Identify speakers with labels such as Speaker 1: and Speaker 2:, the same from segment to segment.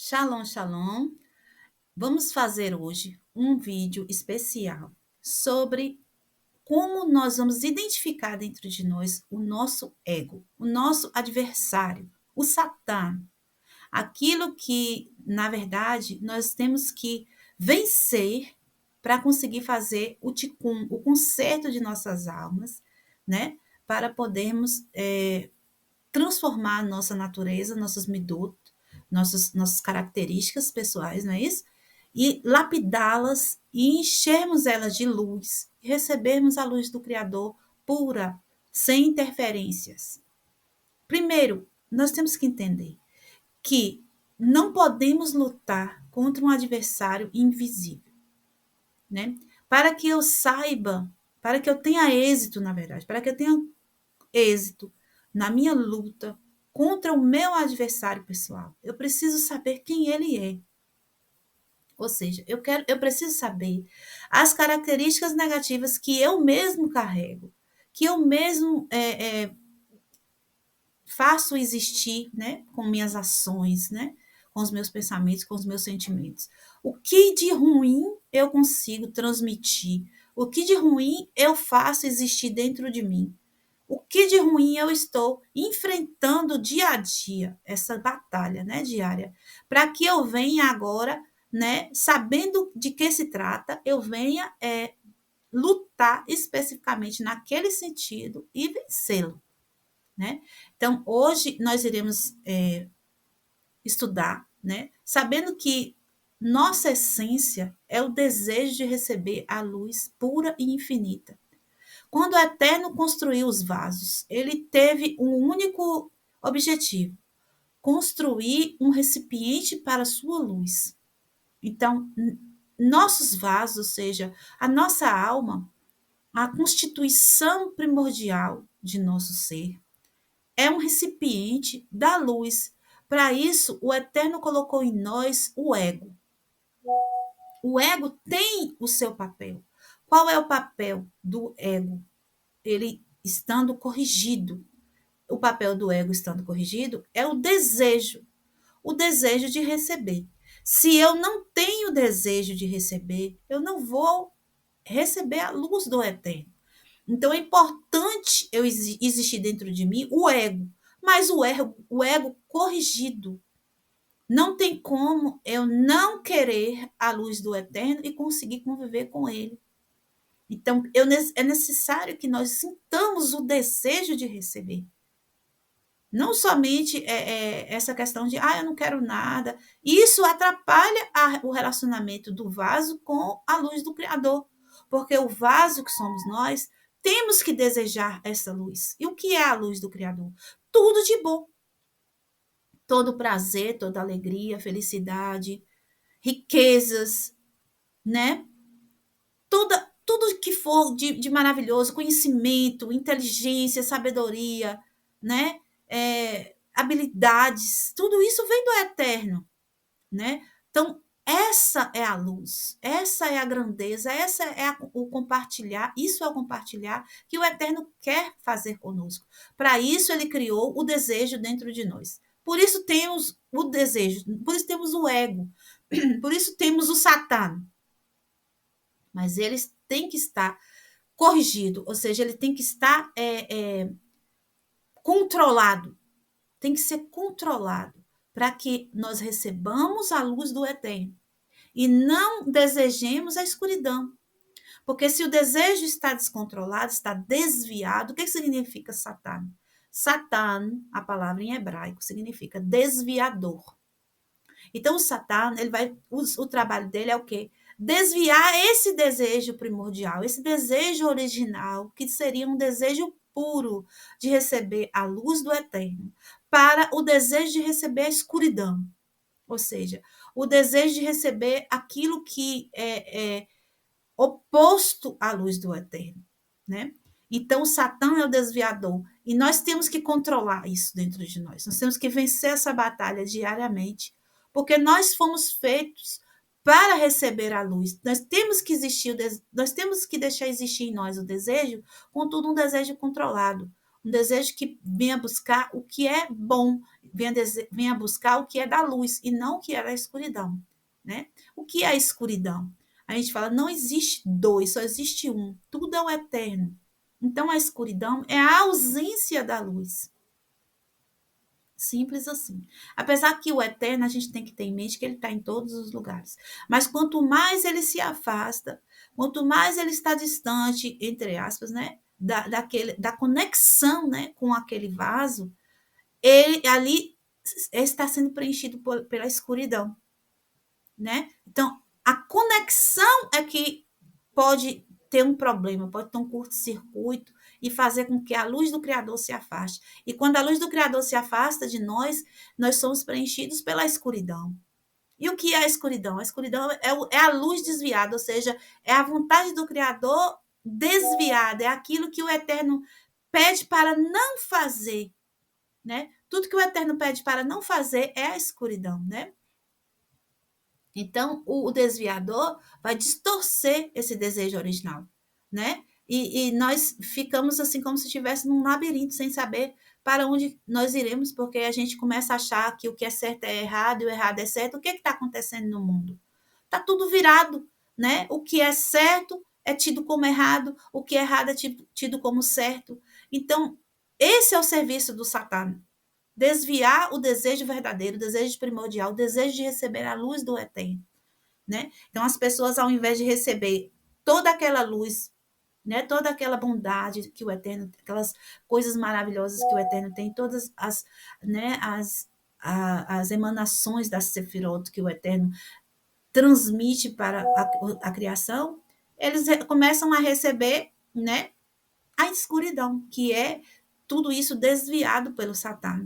Speaker 1: Shalom, shalom. Vamos fazer hoje um vídeo especial sobre como nós vamos identificar dentro de nós o nosso ego, o nosso adversário, o Satã. Aquilo que, na verdade, nós temos que vencer para conseguir fazer o tikkun, o conserto de nossas almas, né? Para podermos transformar a nossa natureza, nossos midot, nossas características pessoais, não é isso? E lapidá-las e enchermos elas de luz, e recebermos a luz do Criador pura, sem interferências. Primeiro, nós temos que entender que não podemos lutar contra um adversário invisível, né? Para que eu saiba, para que eu tenha êxito, na verdade, para que eu tenha êxito na minha luta contra o meu adversário pessoal, eu preciso saber quem ele é. Ou seja, eu preciso saber as características negativas que eu mesmo carrego, que eu mesmo faço existir, né, com minhas ações, né, com os meus pensamentos, com os meus sentimentos. O que de ruim eu consigo transmitir? O que de ruim eu faço existir dentro de mim? O que de ruim eu estou enfrentando dia a dia, essa batalha, né, diária, para que eu venha agora, né, sabendo de que se trata, eu venha lutar especificamente naquele sentido e vencê-lo, né? Então, hoje nós iremos estudar, né, sabendo que nossa essência é o desejo de receber a luz pura e infinita. Quando o Eterno construiu os vasos, ele teve um único objetivo: construir um recipiente para a sua luz. Então, nossos vasos, ou seja, a nossa alma, a constituição primordial de nosso ser, é um recipiente da luz. Para isso, o Eterno colocou em nós o ego. O ego tem o seu papel. Qual é o papel do ego? Ele estando corrigido. O papel do ego estando corrigido é o desejo de receber. Se eu não tenho desejo de receber, eu não vou receber a luz do eterno. Então é importante eu existir dentro de mim o ego, mas o ego corrigido. Não tem como eu não querer a luz do eterno e conseguir conviver com ele. Então, é necessário que nós sintamos o desejo de receber. Não somente essa questão de, eu não quero nada. Isso atrapalha o relacionamento do vaso com a luz do Criador. Porque o vaso que somos nós, temos que desejar essa luz. E o que é a luz do Criador? Tudo de bom. Todo prazer, toda alegria, felicidade, riquezas, né? Tudo que for de maravilhoso, conhecimento, inteligência, sabedoria, né? Habilidades, tudo isso vem do eterno, né? Então, essa é a luz, essa é a grandeza, essa é o compartilhar, isso é o compartilhar que o eterno quer fazer conosco. Para isso, ele criou o desejo dentro de nós. Por isso temos o desejo, por isso temos o ego, por isso temos o Satã. Mas eles têm que estar corrigido, ou seja, ele tem que estar controlado, tem que ser controlado para que nós recebamos a luz do eterno e não desejemos a escuridão. Porque se o desejo está descontrolado, está desviado, o que significa Satã? Satã, a palavra em hebraico, significa desviador. Então, o Satã, o trabalho dele é o quê? Desviar esse desejo primordial, esse desejo original, que seria um desejo puro de receber a luz do eterno, para o desejo de receber a escuridão. Ou seja, o desejo de receber aquilo que é oposto à luz do eterno, né? Então, o Satã é o desviador. E nós temos que controlar isso dentro de nós. Nós temos que vencer essa batalha diariamente. Porque nós fomos feitos para receber a luz. Nós temos que deixar existir em nós o desejo, contudo, um desejo controlado. um desejo que venha buscar o que é bom, venha buscar o que é da luz e não o que é da escuridão, né? O que é a escuridão? A gente fala, não existe dois, só existe um. Tudo é o eterno. Então, a escuridão é a ausência da luz. Simples assim. Apesar que o eterno, a gente tem que ter em mente que ele está em todos os lugares. Mas quanto mais ele se afasta, quanto mais ele está distante, entre aspas, né? Da conexão, né, com aquele vaso, ele ali está sendo preenchido pela escuridão, né? Então, a conexão é que pode ter um problema, pode ter um curto-circuito e fazer com que a luz do Criador se afaste. E quando a luz do Criador se afasta de nós, nós somos preenchidos pela escuridão. E o que é a escuridão? A escuridão é a luz desviada, ou seja, é a vontade do Criador desviada, é aquilo que o Eterno pede para não fazer, né? Tudo que o Eterno pede para não fazer é a escuridão, né? Então, o desviador vai distorcer esse desejo original, né? E nós ficamos assim como se estivesse num labirinto, sem saber para onde nós iremos, porque a gente começa a achar que o que é certo é errado e o errado é certo. O que está acontecendo no mundo? Está tudo virado, né? O que é certo é tido como errado, o que é errado é tido como certo. Então, esse é o serviço do Satã. Desviar o desejo verdadeiro, o desejo primordial, o desejo de receber a luz do eterno, né? Então, as pessoas, ao invés de receber toda aquela luz, né, toda aquela bondade que o eterno, aquelas coisas maravilhosas que o eterno tem, todas as, né, as emanações da Sefirot que o eterno transmite para a criação, eles começam a receber, né, a escuridão, que é tudo isso desviado pelo Satã.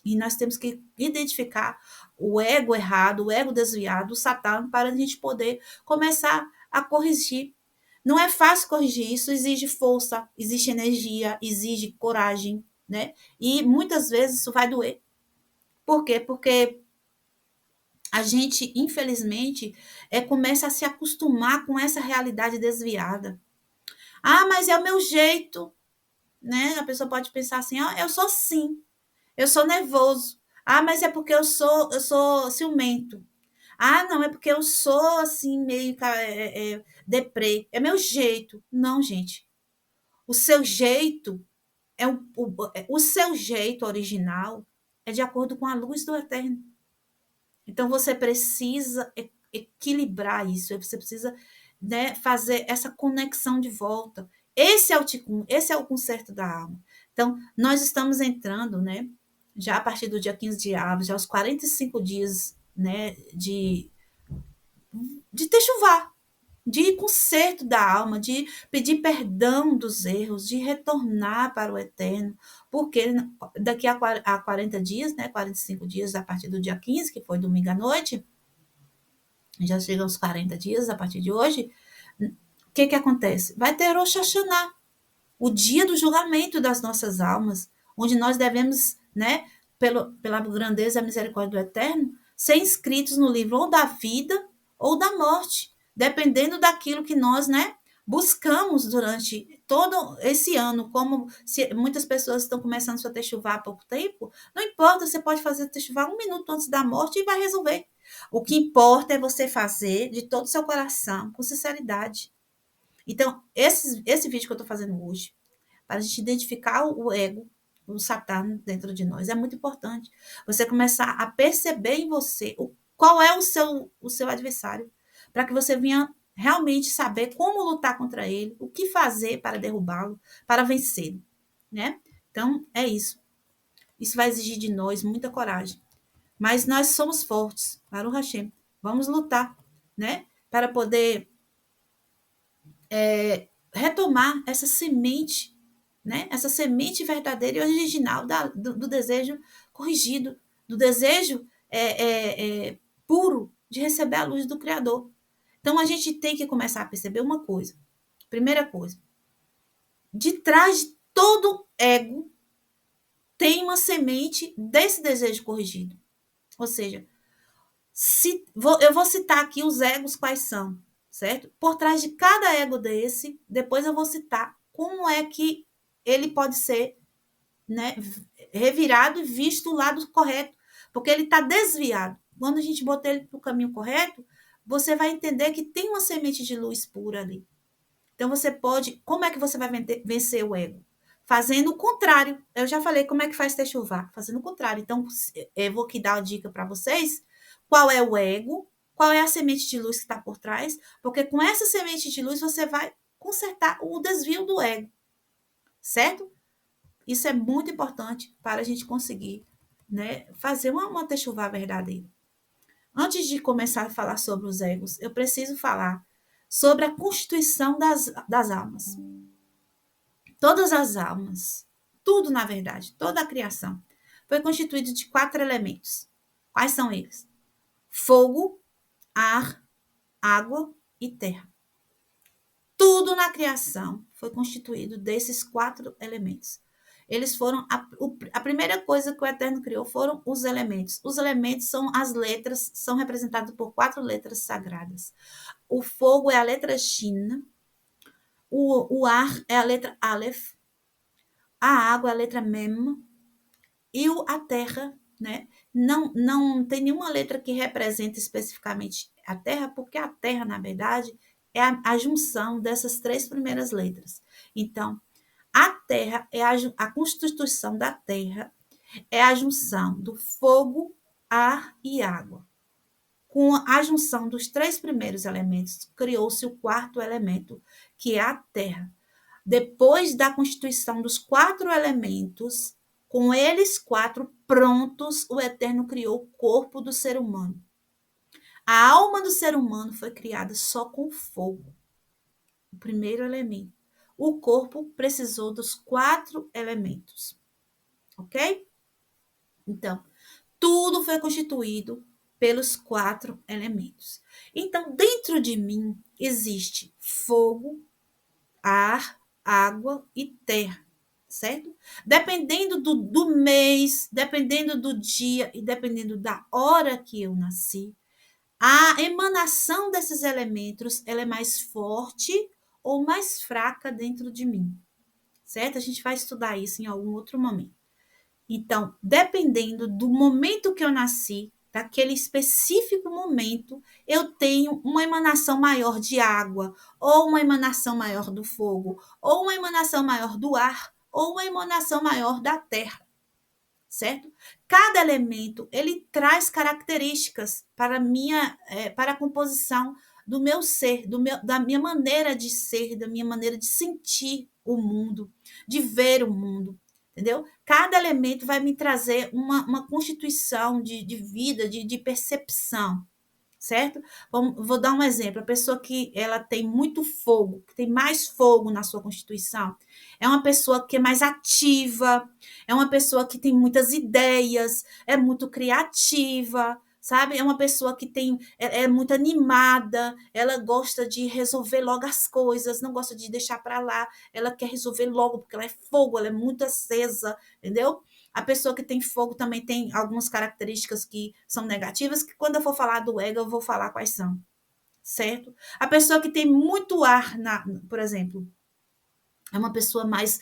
Speaker 1: E nós temos que identificar o ego errado, o ego desviado, o Satã, para a gente poder começar a corrigir. Não é fácil corrigir, isso exige força, exige energia, exige coragem, né? E muitas vezes isso vai doer. Por quê? Porque a gente, infelizmente, começa a se acostumar com essa realidade desviada. Ah, mas é o meu jeito, né? A pessoa pode pensar assim, ah, eu sou assim, eu sou nervoso. Ah, mas é porque eu sou ciumento. Ah, não, é porque eu sou assim, meio deprê. É meu jeito. Não, gente. O seu jeito o seu jeito original é de acordo com a luz do eterno. Então você precisa equilibrar isso, você precisa, né, fazer essa conexão de volta. Esse é o ticum, esse é o conserto da alma. Então, nós estamos entrando, né, já a partir do dia 15 de Av, já aos 45 dias, né, de techuvá, de conserto da alma, de pedir perdão dos erros, de retornar para o eterno, porque daqui a 40 dias, né, 45 dias a partir do dia 15, que foi domingo à noite, já chega aos 40 dias a partir de hoje, o que acontece? Vai ter Rosh Hashanah, o dia do julgamento das nossas almas, onde nós devemos, né, pela grandeza e misericórdia do Eterno, ser inscritos no livro ou da vida ou da morte, dependendo daquilo que nós, né, buscamos durante todo esse ano, como se muitas pessoas estão começando sua techuvá há pouco tempo, não importa, você pode fazer techuvá 1 minuto antes da morte e vai resolver. O que importa é você fazer de todo o seu coração, com sinceridade. Então, esse vídeo que eu estou fazendo hoje, para a gente identificar o ego, o Satã dentro de nós, é muito importante. Você começar a perceber em você qual é o seu adversário, para que você venha realmente saber como lutar contra ele, o que fazer para derrubá-lo, para vencê-lo, né? Então, é isso. Isso vai exigir de nós muita coragem. Mas nós somos fortes, Baruch Hashem. Vamos lutar, né? Para poder retomar essa semente, né? Essa semente verdadeira e original do desejo corrigido, do desejo puro de receber a luz do Criador. Então a gente tem que começar a perceber uma coisa. Primeira coisa, de trás de todo ego tem uma semente desse desejo corrigido. Ou seja, eu vou citar aqui os egos quais são, certo? Por trás de cada ego desse, depois eu vou citar como é que ele pode ser né, revirado e visto o lado correto, porque ele está desviado. Quando a gente botar ele para o caminho correto, você vai entender que tem uma semente de luz pura ali. Então, você pode. Como é que você vai vencer o ego? Fazendo o contrário. Eu já falei como é que faz techuvá, fazendo o contrário. Então, eu vou aqui dar uma dica para vocês. Qual é o ego? Qual é a semente de luz que está por trás? Porque com essa semente de luz você vai consertar o desvio do ego, certo? Isso é muito importante para a gente conseguir, né, fazer uma techuvá verdadeira. Antes de começar a falar sobre os egos, eu preciso falar sobre a constituição das almas. Todas as almas, tudo na verdade, toda a criação, foi constituído de 4 elementos. Quais são eles? Fogo, ar, água e terra. Tudo na criação foi constituído desses 4 elementos. Eles foram a primeira coisa que o Eterno criou foram os elementos. Os elementos são as letras, são representados por 4 letras sagradas. O fogo é a letra Shin, o ar é a letra Aleph, a água é a letra Mem e a terra, né? Não tem nenhuma letra que represente especificamente a terra, porque a terra, na verdade, é a junção dessas 3 primeiras letras. Então, a terra é a constituição da terra, é a junção do fogo, ar e água. Com a junção dos 3 primeiros elementos, criou-se o 4º elemento, que é a terra. Depois da constituição dos 4 elementos, com eles 4 prontos, o Eterno criou o corpo do ser humano. A alma do ser humano foi criada só com fogo, o primeiro elemento. O corpo precisou dos 4 elementos, ok? Então, tudo foi constituído pelos 4 elementos. Então, dentro de mim existe fogo, ar, água e terra, certo? Dependendo do mês, dependendo do dia e dependendo da hora que eu nasci, a emanação desses elementos ela é mais forte ou mais fraca dentro de mim, certo? A gente vai estudar isso em algum outro momento. Então, dependendo do momento que eu nasci, daquele específico momento, eu tenho uma emanação maior de água, ou uma emanação maior do fogo, ou uma emanação maior do ar, ou uma emanação maior da terra, certo? Cada elemento ele traz características para a composição do meu ser, da minha maneira de ser, da minha maneira de sentir o mundo, de ver o mundo. Entendeu? Cada elemento vai me trazer uma constituição de vida, de percepção, certo? Vou dar um exemplo. A pessoa que ela tem muito fogo, que tem mais fogo na sua constituição, é uma pessoa que é mais ativa, é uma pessoa que tem muitas ideias, é muito criativa, sabe? É uma pessoa que é muito animada, ela gosta de resolver logo as coisas, não gosta de deixar para lá, ela quer resolver logo, porque ela é fogo, ela é muito acesa, entendeu? A pessoa que tem fogo também tem algumas características que são negativas, que quando eu for falar do ego, eu vou falar quais são, certo? A pessoa que tem muito ar, por exemplo, é uma pessoa mais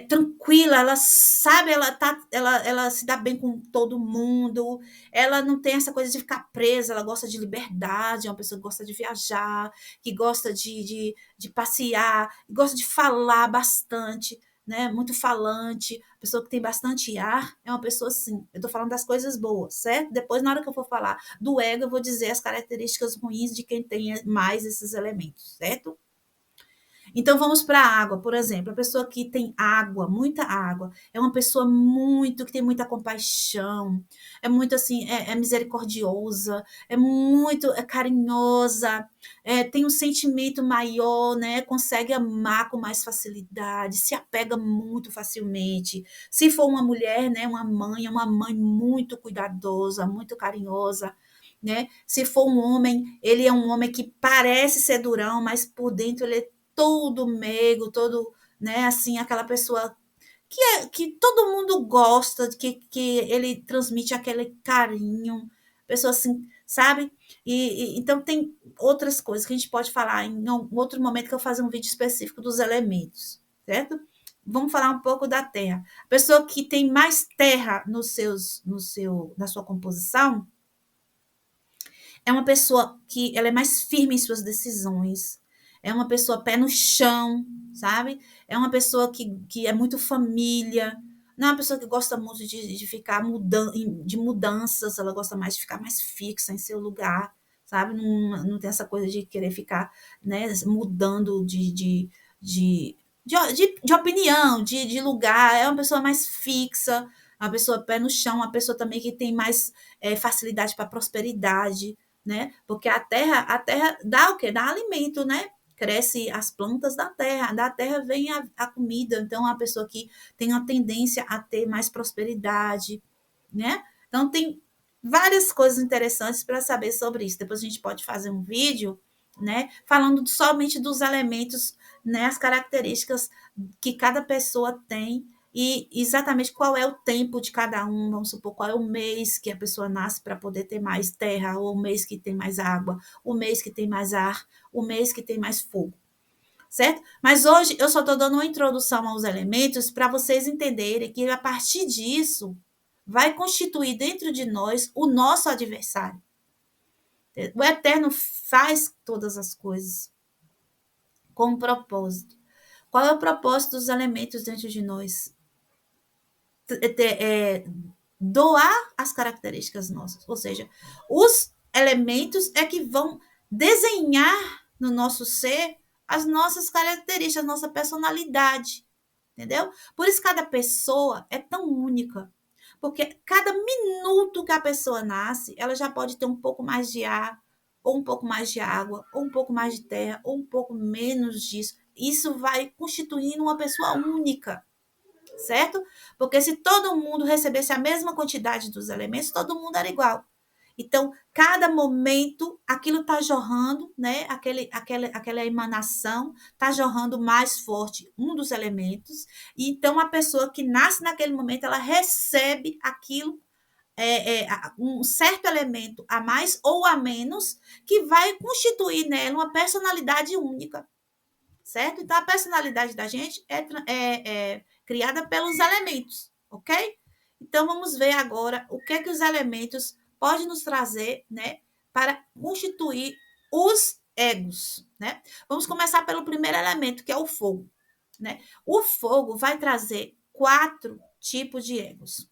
Speaker 1: tranquila, ela sabe, ela se dá bem com todo mundo, ela não tem essa coisa de ficar presa, ela gosta de liberdade, é uma pessoa que gosta de viajar, que gosta de passear, gosta de falar bastante, né? Muito falante, pessoa que tem bastante ar, é uma pessoa assim. Eu tô falando das coisas boas, certo? Depois, na hora que eu for falar do ego, eu vou dizer as características ruins de quem tem mais esses elementos, certo? Então vamos para a água, por exemplo, a pessoa que tem água, muita água, é uma pessoa muito que tem muita compaixão, é muito assim, é misericordiosa, é carinhosa, tem um sentimento maior, né? Consegue amar com mais facilidade, se apega muito facilmente. Se for uma mulher, né? É uma mãe muito cuidadosa, muito carinhosa. Né? Se for um homem, ele é um homem que parece ser durão, mas por dentro ele é todo meigo, todo, né, assim, aquela pessoa que todo mundo gosta, que ele transmite aquele carinho, pessoa assim, sabe? Então tem outras coisas que a gente pode falar em um outro momento que eu fazer um vídeo específico dos elementos, certo? vamos falar um pouco da terra. A pessoa que tem mais terra na sua composição é uma pessoa que ela é mais firme em suas decisões, é uma pessoa pé no chão, sabe? É uma pessoa que é muito família, não é uma pessoa que gosta muito de ficar de mudanças, ela gosta mais de ficar mais fixa em seu lugar, sabe? Não tem essa coisa de querer ficar, né, mudando de opinião, de lugar, é uma pessoa mais fixa, uma pessoa pé no chão, uma pessoa também que tem mais facilidade para prosperidade, né? Porque a terra dá o quê? Dá alimento, né? Cresce as plantas da terra vem a comida. Então, a pessoa que tem uma tendência a ter mais prosperidade, né? Então, tem várias coisas interessantes para saber sobre isso. Depois a gente pode fazer um vídeo, né? Falando somente dos elementos, né? As características que cada pessoa tem e exatamente qual é o tempo de cada um, vamos supor, qual é o mês que a pessoa nasce para poder ter mais terra, ou o mês que tem mais água, o mês que tem mais ar, o mês que tem mais fogo, certo? Mas hoje eu só estou dando uma introdução aos elementos para vocês entenderem que a partir disso vai constituir dentro de nós o nosso adversário. O Eterno faz todas as coisas com um propósito. Qual é o propósito dos elementos dentro de nós? Doar as características nossas, ou seja, os elementos é que vão desenhar no nosso ser as nossas características, a nossa personalidade, entendeu? Por isso cada pessoa é tão única, porque cada minuto que a pessoa nasce, ela já pode ter um pouco mais de ar, ou um pouco mais de água, ou um pouco mais de terra, ou um pouco menos disso. Isso vai constituindo uma pessoa única, certo? Porque se todo mundo recebesse a mesma quantidade dos elementos, todo mundo era igual. Então, cada momento, aquilo está jorrando, né? Aquela emanação está jorrando mais forte um dos elementos. E então, a pessoa que nasce naquele momento, ela recebe aquilo, um certo elemento a mais ou a menos, que vai constituir nela uma personalidade única, certo? Então, a personalidade da gente é criada pelos elementos, ok? Então, vamos ver agora o que os elementos podem nos trazer, né, para constituir os egos, né? Vamos começar pelo primeiro elemento, que é o fogo, né? O fogo vai trazer 4 tipos de egos.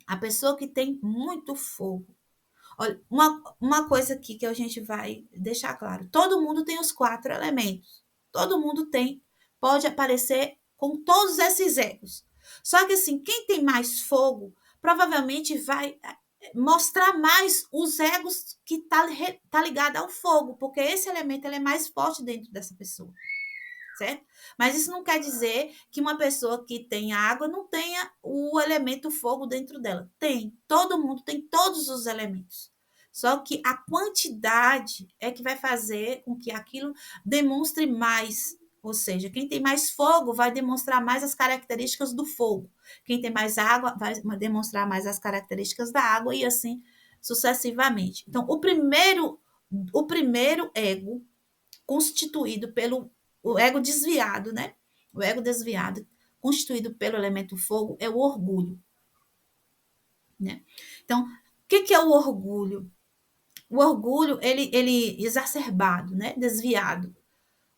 Speaker 1: A pessoa que tem muito fogo. Olha, uma coisa aqui que a gente vai deixar claro: todo mundo tem os 4 elementos. Todo mundo tem, pode aparecer com todos esses egos. Só que assim, quem tem mais fogo provavelmente vai mostrar mais os egos que tá ligado ao fogo, porque esse elemento ele é mais forte dentro dessa pessoa, certo? Mas isso não quer dizer que uma pessoa que tem água não tenha o elemento fogo dentro dela. Tem, todo mundo tem todos os elementos. Só que a quantidade é que vai fazer com que aquilo demonstre mais. Ou seja, quem tem mais fogo vai demonstrar mais as características do fogo. Quem tem mais água vai demonstrar mais as características da água e assim sucessivamente. Então, o primeiro ego constituído pelo o ego desviado, né? O ego desviado, constituído pelo elemento fogo, é o orgulho, né? Então, o que é o orgulho? O orgulho, ele exacerbado, né? Desviado.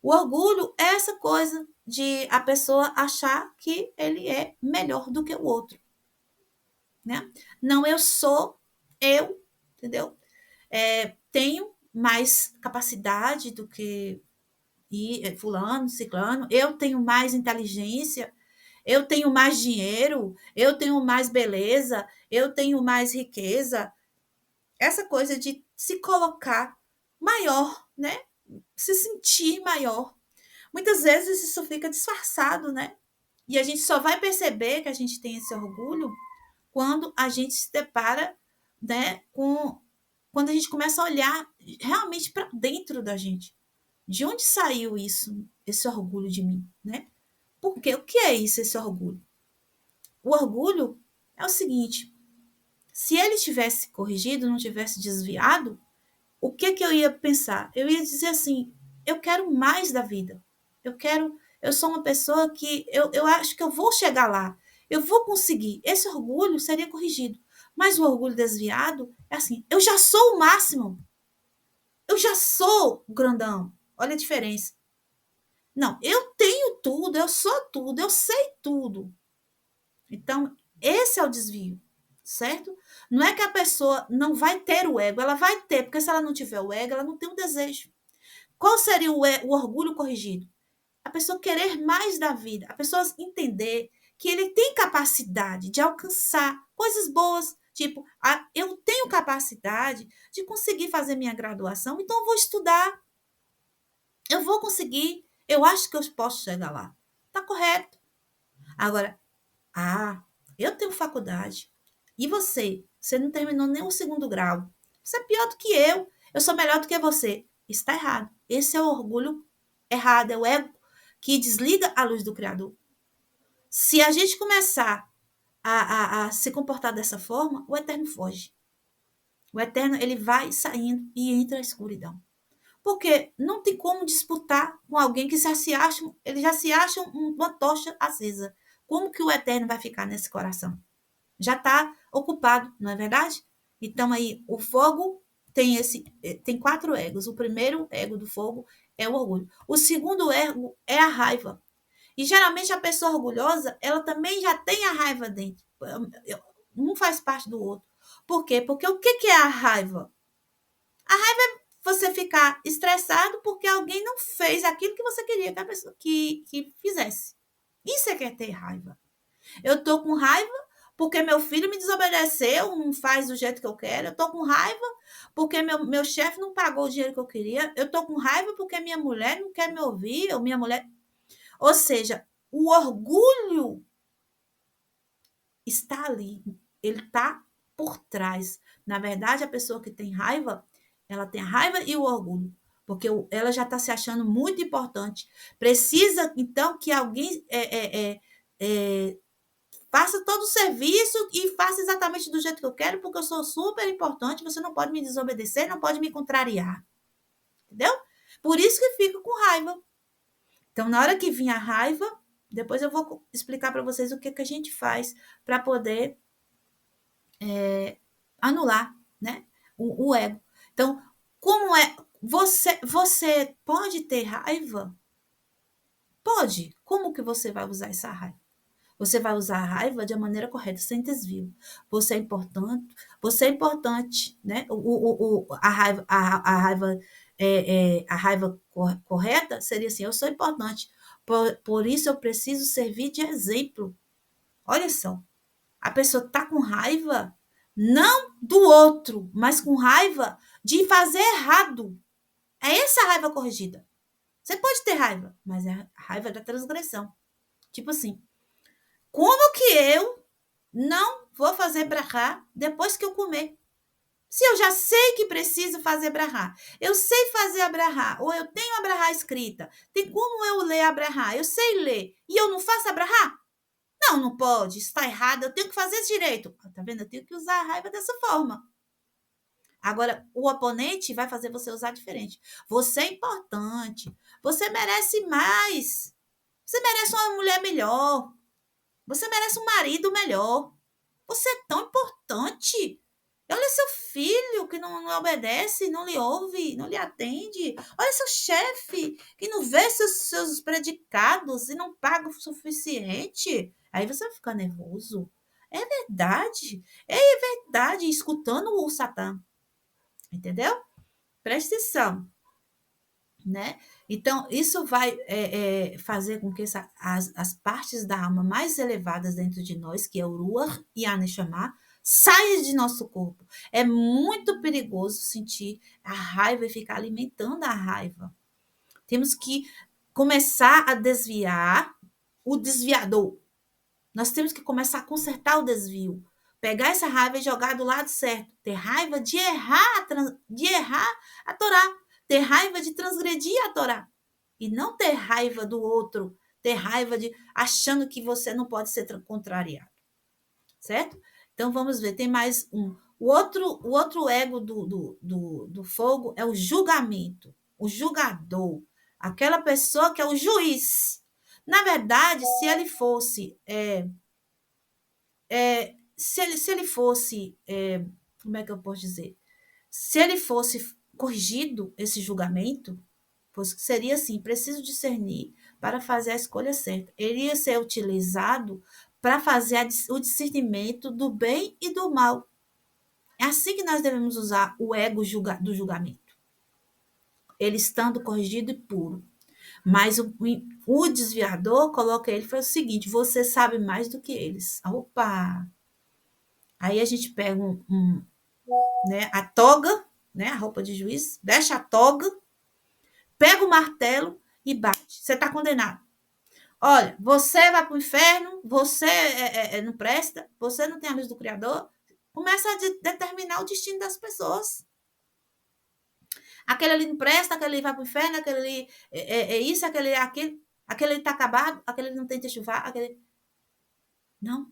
Speaker 1: O orgulho é essa coisa de a pessoa achar que ele é melhor do que o outro, né? Não, eu sou eu, entendeu? Tenho mais capacidade do que fulano, ciclano, eu tenho mais inteligência, eu tenho mais dinheiro, eu tenho mais beleza, eu tenho mais riqueza. Essa coisa de se colocar maior, né? Se sentir maior. Muitas vezes isso fica disfarçado, né? E a gente só vai perceber que a gente tem esse orgulho quando a gente se depara, né, com quando a gente começa a olhar realmente para dentro da gente. De onde saiu isso, esse orgulho de mim, né? Porque o que é isso, esse orgulho? O orgulho é o seguinte: se ele tivesse corrigido, não tivesse desviado, o que eu ia pensar? Eu ia dizer assim: eu quero mais da vida. Eu quero Eu sou uma pessoa que eu acho que eu vou chegar lá. Eu vou conseguir. Esse orgulho seria corrigido. Mas o orgulho desviado é assim: eu já sou o máximo. Eu já sou o grandão. Olha a diferença. Não, eu tenho tudo, eu sou tudo, eu sei tudo. Então, esse é o desvio, certo? Não é que a pessoa não vai ter o ego, ela vai ter, porque se ela não tiver o ego, ela não tem o desejo. Qual seria o orgulho corrigido? A pessoa querer mais da vida, a pessoa entender que ele tem capacidade de alcançar coisas boas, tipo, eu tenho capacidade de conseguir fazer minha graduação, então eu vou estudar, eu vou conseguir, eu acho que eu posso chegar lá. Tá correto. Agora, eu tenho faculdade. E você? Você não terminou nem o segundo grau. Você é pior do que eu. Eu sou melhor do que você. Está errado. Esse é o orgulho errado, é o ego que desliga a luz do Criador. Se a gente começar a se comportar dessa forma, o Eterno foge. O Eterno ele vai saindo e entra a escuridão. Porque não tem como disputar com alguém que já se acha, ele já se acha uma tocha acesa. Como que o Eterno vai ficar nesse coração? Já está ocupado, não é verdade? Então aí o fogo tem 4 egos. O primeiro ego do fogo é o orgulho. O segundo ego é a raiva. E geralmente a pessoa orgulhosa, ela também já tem a raiva dentro. Um faz parte do outro. Por quê? Porque o que é a raiva? A raiva é você ficar estressado porque alguém não fez aquilo que você queria que a pessoa que fizesse. Isso é que é ter raiva. Eu tô com raiva porque meu filho me desobedeceu, não faz do jeito que eu quero. Eu tô com raiva porque meu chefe não pagou o dinheiro que eu queria. Eu tô com raiva porque minha mulher não quer me ouvir, ou minha mulher. Ou seja, o orgulho está ali, ele está por trás. Na verdade, a pessoa que tem raiva, ela tem a raiva e o orgulho, porque ela já está se achando muito importante. Precisa, então, que alguém faça todo o serviço e faça exatamente do jeito que eu quero, porque eu sou super importante, você não pode me desobedecer, não pode me contrariar. Entendeu? Por isso que fica com raiva. Então, na hora que vir a raiva, depois eu vou explicar para vocês o que, que a gente faz para poder anular, né, o ego. Então, como é? Você pode ter raiva? Pode. Como que você vai usar essa raiva? Você vai usar a raiva de maneira correta, sem desvio. Você é importante, né? A raiva correta seria assim: eu sou importante, por isso eu preciso servir de exemplo. Olha só, a pessoa está com raiva não do outro, mas com raiva de fazer errado. É essa a raiva corrigida. Você pode ter raiva, mas é a raiva da transgressão. Tipo assim, como que eu não vou fazer brahá depois que eu comer? Se eu já sei que preciso fazer brahá, eu sei fazer a brahá, ou eu tenho a brahá escrita, tem como eu ler a brahá, eu sei ler, e eu não faço a brahá? Não, não pode, está errado, eu tenho que fazer esse direito. Tá vendo? Eu tenho que usar a raiva dessa forma. Agora, o oponente vai fazer você usar diferente. Você é importante, você merece mais, você merece uma mulher melhor, você merece um marido melhor. Você é tão importante. Olha seu filho que não obedece, não lhe ouve, não lhe atende. Olha seu chefe que não vê seus predicados e não paga o suficiente. Aí você vai ficar nervoso. É verdade, escutando o Satã. Entendeu? Presta atenção. Né? Então, isso vai fazer com que as partes da alma mais elevadas dentro de nós, que é o Ruach e a Neshama, saia de nosso corpo. É muito perigoso sentir a raiva e ficar alimentando a raiva. Temos que começar a desviar o desviador. Nós temos que começar a consertar o desvio. Pegar essa raiva e jogar do lado certo. Ter raiva de errar a Torá. Ter raiva de transgredir a Torá. E não ter raiva do outro. Ter raiva de achando que você não pode ser contrariado. Certo? Então vamos ver, tem mais um. O outro ego do fogo é o julgamento. O julgador. Aquela pessoa que é o juiz. Na verdade, se ele fosse, se ele fosse, como é que eu posso dizer? Se ele fosse corrigido esse julgamento, seria assim, preciso discernir para fazer a escolha certa. Ele ia ser utilizado para fazer o discernimento do bem e do mal. É assim que nós devemos usar o ego do julgamento. Ele estando corrigido e puro. Mas o desviador coloca ele e fala o seguinte: você sabe mais do que eles. Opa! Aí a gente pega né, a toga, né, a roupa de juiz, deixa a toga, pega o martelo e bate. Você está condenado. Olha, você vai para o inferno, você não presta, você não tem a luz do Criador. Começa a determinar o destino das pessoas. Aquele ali não presta, aquele ali vai para o inferno, aquele ali é isso, aquele ali é aquilo, aquele ali está acabado, aquele ali não tem techuvá, aquele. Não.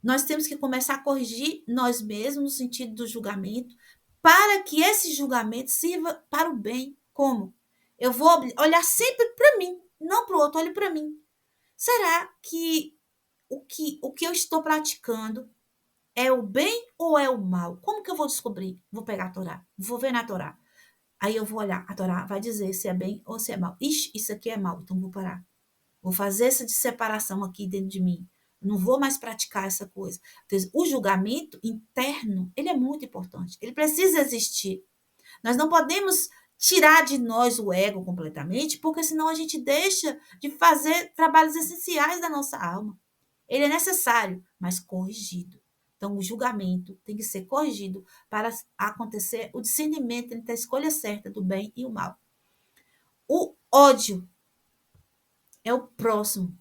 Speaker 1: Nós temos que começar a corrigir nós mesmos no sentido do julgamento, para que esse julgamento sirva para o bem. Como? Eu vou olhar sempre para mim, não para o outro, olhe para mim. Será que o que eu estou praticando é o bem ou é o mal? Como que eu vou descobrir? Vou pegar a Torá, vou ver na Torá. Aí eu vou olhar, a Torá vai dizer se é bem ou se é mal. Ixi, isso aqui é mal, então vou parar. Vou fazer essa de separação aqui dentro de mim. Não vou mais praticar essa coisa. Então, o julgamento interno, ele é muito importante. Ele precisa existir. Nós não podemos tirar de nós o ego completamente, porque senão a gente deixa de fazer trabalhos essenciais da nossa alma. Ele é necessário, mas corrigido. Então, o julgamento tem que ser corrigido para acontecer o discernimento entre a escolha certa do bem e o mal. O ódio é o próximo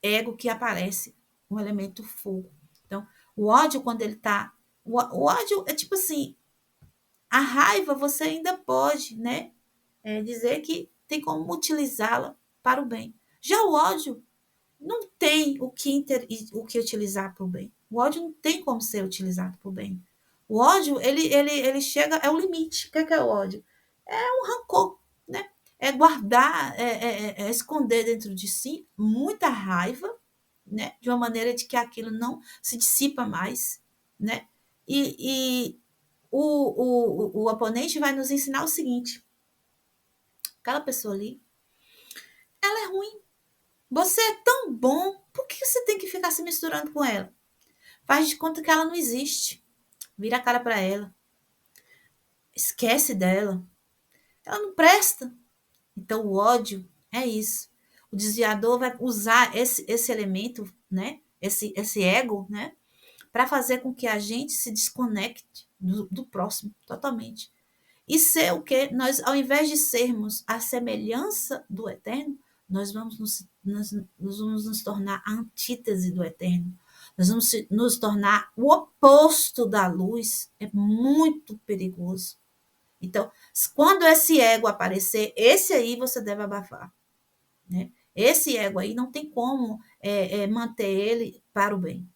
Speaker 1: ego que aparece, um elemento fogo. Então, o ódio, quando ele está. O ódio é tipo assim: a raiva você ainda pode, né? Dizer que tem como utilizá-la para o bem. Já o ódio não tem o que utilizar para o bem. O ódio não tem como ser utilizado para o bem. O ódio, ele chega, é o limite. O que é o ódio? É um rancor, né? É guardar, esconder dentro de si muita raiva, né? De uma maneira de que aquilo não se dissipa mais, né? E o oponente vai nos ensinar o seguinte: aquela pessoa ali, ela é ruim. Você é tão bom, por que você tem que ficar se misturando com ela? Faz de conta que ela não existe. Vira a cara para ela. Esquece dela. Ela não presta. Então, o ódio é isso. O desviador vai usar esse elemento, né? Esse ego, né? Para fazer com que a gente se desconecte do próximo totalmente. E ser o quê? Nós, ao invés de sermos a semelhança do eterno, nós vamos nos tornar a antítese do eterno. Nós vamos nos tornar o oposto da luz. É muito perigoso. Então, quando esse ego aparecer, esse aí você deve abafar. Né? Esse ego aí não tem como manter ele para o bem.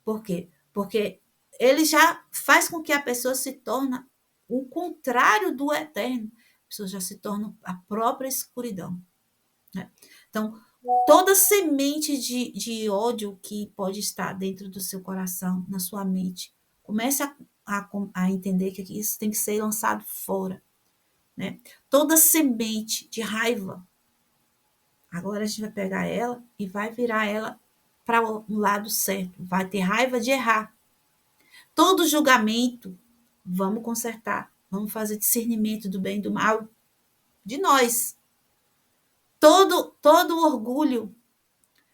Speaker 1: Por quê? Porque ele já faz com que a pessoa se torne o contrário do eterno. A pessoa já se torna a própria escuridão. Né? Então, toda semente de ódio que pode estar dentro do seu coração, na sua mente, comece a entender que isso tem que ser lançado fora. Né? Toda semente de raiva, agora a gente vai pegar ela e vai virar ela para um lado certo. Vai ter raiva de errar. Todo julgamento, vamos consertar, vamos fazer discernimento do bem e do mal de nós. Todo orgulho,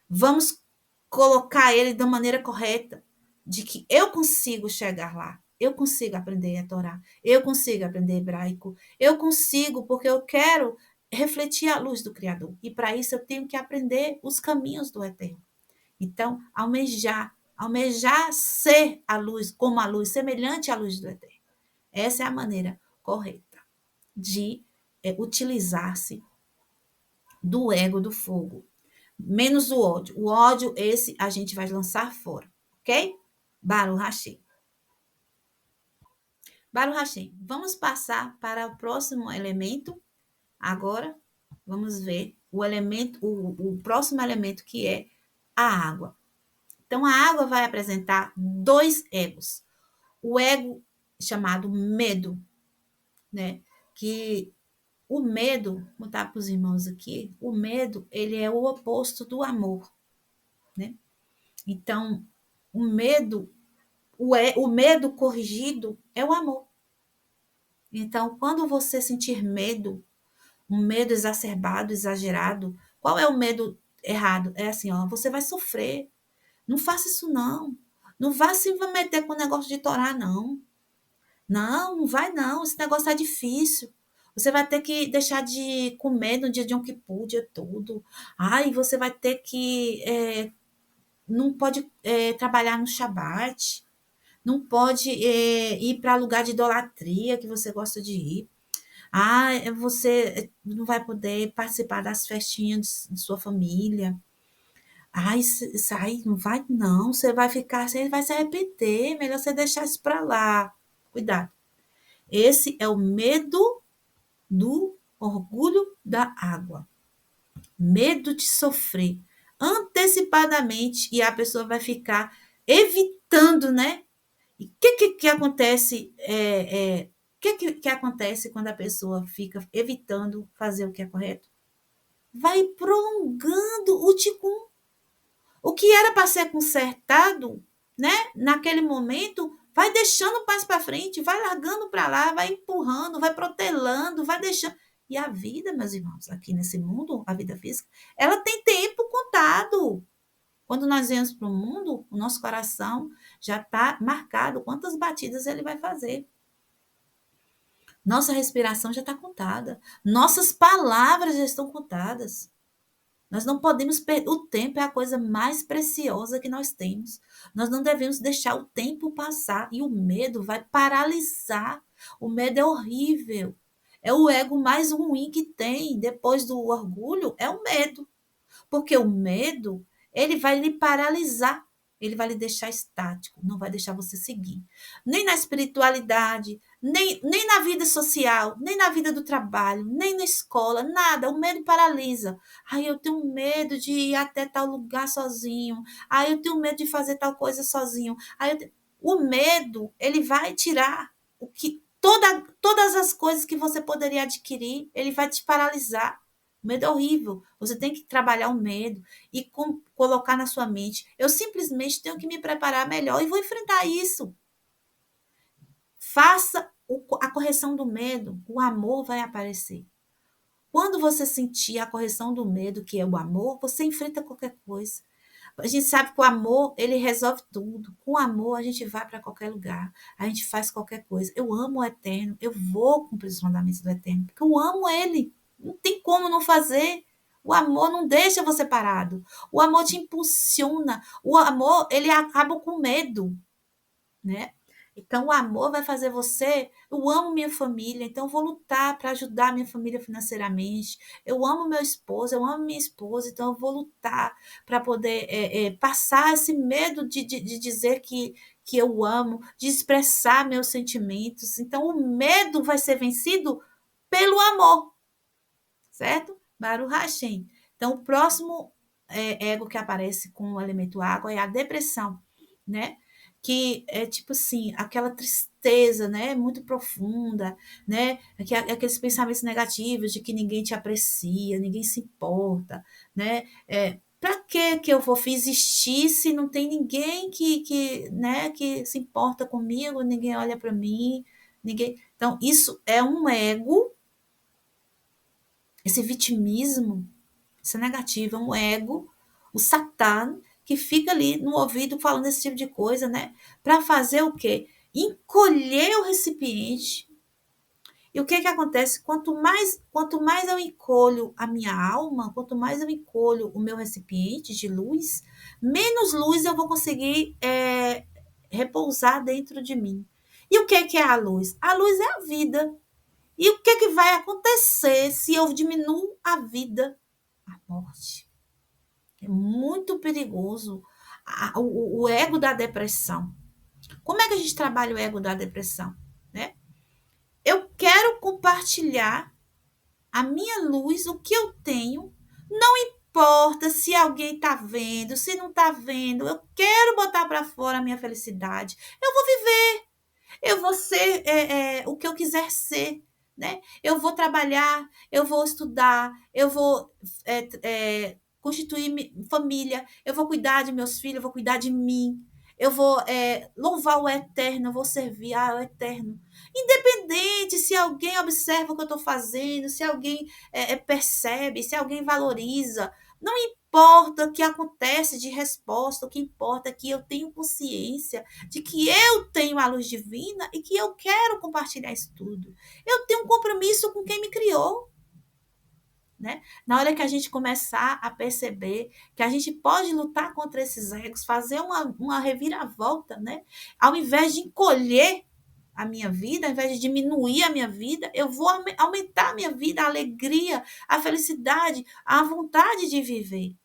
Speaker 1: vamos colocar ele da maneira correta, de que eu consigo chegar lá, eu consigo aprender a Torá, eu consigo aprender hebraico, eu consigo porque eu quero refletir a luz do Criador. E para isso eu tenho que aprender os caminhos do Eterno. Então, almejar ser a luz, como a luz, semelhante à luz do Eterno. Essa é a maneira correta de utilizar-se do ego do fogo. Menos o ódio. O ódio, esse a gente vai lançar fora. Ok? Baruch Hashem. Baruch Hashem. Vamos passar para o próximo elemento. Agora, vamos ver o próximo elemento que é a água. Então, a água vai apresentar dois egos. O ego chamado medo, né? Que o medo, vou botar para os irmãos aqui, o medo, ele é o oposto do amor, né? Então, o medo, o medo corrigido é o amor. Então, quando você sentir medo, um medo exacerbado, exagerado, qual é o medo errado? É assim, ó, você vai sofrer. Não faça isso, não. Não vá se meter com o negócio de torar, não. Não, não vai, não. Esse negócio é difícil. Você vai ter que deixar de comer no dia de Yom Kippur, o dia todo. Ai, você vai ter que. Não pode trabalhar no Shabat. Não pode ir para lugar de idolatria que você gosta de ir. Ah, você não vai poder participar das festinhas de sua família. Ai, sai, não vai não, você vai ficar, você vai se arrepender, melhor você deixar isso para lá. Cuidado. Esse é o medo do orgulho da água. Medo de sofrer antecipadamente e a pessoa vai ficar evitando, né? E o que acontece? Que acontece quando a pessoa fica evitando fazer o que é correto? Vai prolongando o ticum. O que era para ser consertado, né? Naquele momento, vai deixando mais para frente, vai largando para lá, vai empurrando, vai protelando, vai deixando. E a vida, meus irmãos, aqui nesse mundo, a vida física, ela tem tempo contado. Quando nós viemos para o mundo, o nosso coração já está marcado quantas batidas ele vai fazer. Nossa respiração já está contada. Nossas palavras já estão contadas. Nós não podemos perder. O tempo é a coisa mais preciosa que nós temos. Nós não devemos deixar o tempo passar. E o medo vai paralisar. O medo é horrível. É o ego mais ruim que tem. Depois do orgulho, é o medo. Porque o medo, ele vai lhe paralisar, ele vai lhe deixar estático, não vai deixar você seguir. Nem na espiritualidade, nem na vida social, nem na vida do trabalho, nem na escola, nada. O medo paralisa. Ai, eu tenho medo de ir até tal lugar sozinho. Ai, eu tenho medo de fazer tal coisa sozinho. O medo, ele vai tirar o que todas as coisas que você poderia adquirir, ele vai te paralisar. O medo é horrível. Você tem que trabalhar o medo e colocar na sua mente. Eu simplesmente tenho que me preparar melhor e vou enfrentar isso. Faça a correção do medo. O amor vai aparecer. Quando você sentir a correção do medo, que é o amor, você enfrenta qualquer coisa. A gente sabe que o amor, ele resolve tudo. Com o amor, a gente vai para qualquer lugar. A gente faz qualquer coisa. Eu amo o Eterno. Eu vou cumprir os mandamentos do Eterno. Porque eu amo ele. Não tem como não fazer. O amor não deixa você parado. O amor te impulsiona. O amor, ele acaba com medo, né? Então, o amor vai fazer você. Eu amo minha família, então eu vou lutar para ajudar minha família financeiramente. Eu amo meu esposo, eu amo minha esposa, então eu vou lutar para poder passar esse medo de dizer que eu amo, de expressar meus sentimentos. Então, o medo vai ser vencido pelo amor, certo? Baruch Hashem. Então, o próximo ego que aparece com o elemento água é a depressão, né? Que é tipo assim, aquela tristeza, né, muito profunda, né, aqueles pensamentos negativos de que ninguém te aprecia, ninguém se importa, né, para que eu vou existir se não tem ninguém né, que se importa comigo, ninguém olha para mim, ninguém. Então, isso é um ego, esse vitimismo, isso é negativo, é um ego, o Satã, que fica ali no ouvido falando esse tipo de coisa, né? Para fazer o quê? Encolher o recipiente. E o que que acontece? Quanto mais eu encolho a minha alma, quanto mais eu encolho o meu recipiente de luz, menos luz eu vou conseguir repousar dentro de mim. E o que é a luz? A luz é a vida. E o que vai acontecer se eu diminuo a vida? A morte. É muito perigoso o ego da depressão. Como é que a gente trabalha o ego da depressão? Né? Eu quero compartilhar a minha luz, o que eu tenho, Importa se alguém está vendo, se não está vendo, eu quero botar para fora a minha felicidade. Eu vou viver, eu vou ser o que eu quiser ser, né? Eu vou trabalhar, eu vou estudar, eu vou constituir família, eu vou cuidar de meus filhos, eu vou cuidar de mim, eu vou louvar o eterno, eu vou servir ao eterno. Independente se alguém observa o que eu estou fazendo, se alguém percebe, se alguém valoriza, não importa o que acontece de resposta, o que importa é que eu tenho consciência de que eu tenho a luz divina e que eu quero compartilhar isso tudo. Eu tenho um compromisso com quem me criou. Né? Na hora que a gente começar a perceber que a gente pode lutar contra esses egos, fazer uma reviravolta, né? Ao invés de encolher a minha vida, ao invés de diminuir a minha vida, eu vou aumentar a minha vida, a alegria, a felicidade, a vontade de viver.